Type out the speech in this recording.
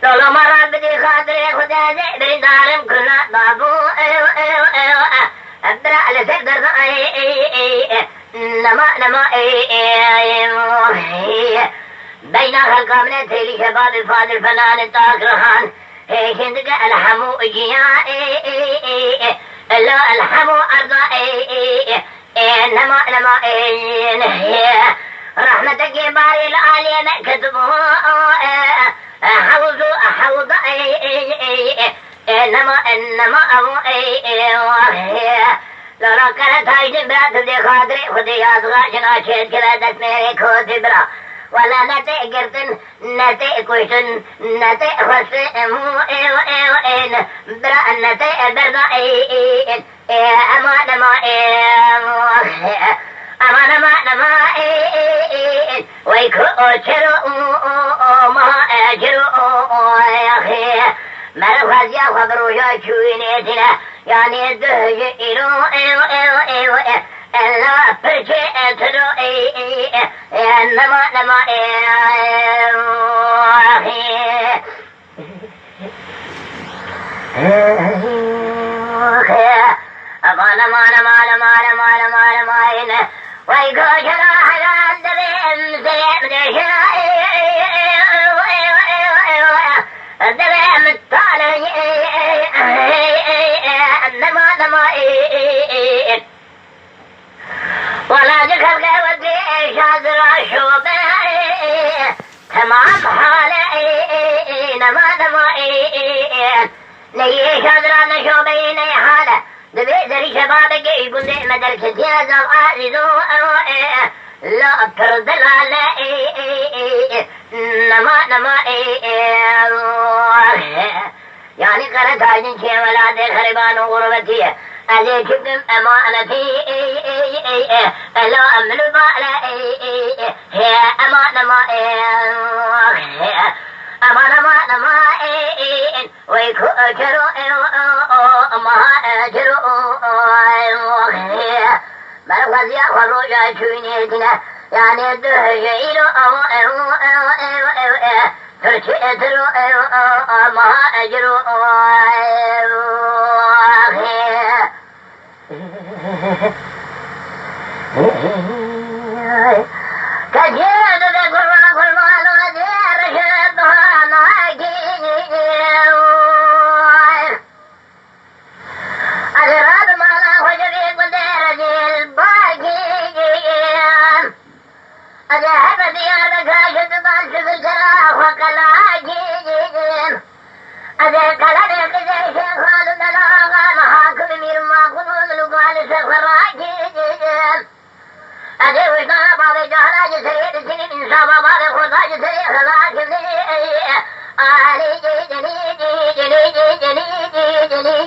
لو مرة بدي خاطري خدا زي بردارم كنا بابو أبرع لسقدر نما بين خلقا من تيلي شباب الفاضل فنان تاكرهان شندق الحمو جيا لا الحمو أرضا نما رحمتك باري العالية مكتبه حوض نما أبو لولا كانت هاي برات دي خاطري خدي أصغى شنا شيد كلا دس ميري خود برا ولا نتي قرتن نتي كوشن نتي خسمو برا نتي بردا أما نما ويكو شرو ما أجرو مرخز يا خبرو يا شوينيتنا يعني الدهج إلو ألا برشي أترو نما أما ويقوشنا حلال دبيم سيبدشنا دبيم الطالج نما ولا ذكر ودي شاذر الشوب تمام حالي نما نيي شاذر الشوبين حاله دبي شبابك يقول لي مدر كثير زغاريدو لا تردل على نما يعني قرأت عجن شيء ولا دي خربان وغربتي أذي كبن أمانتي لا أمل بالا هي أما ويكو أجرو ما أجرو مرخز يا خروجا شوينيتنا يعني الدهجيلو ترشي أترو ما أجرو كجيد بقرى كل مالو دير شبها ناكي أغراد مالا خجري قدير جيل باقي أذهب ديار كاشد بانشد الجراح وقلاجي أذهب كلاني قدي شيخان دلاغا محاكم ميرما قنون لقال سفراجي أذهب وشنا بابي جهراج سريد سنين إنسابا بابي خداج سريد خلاج سريد آلي جي جني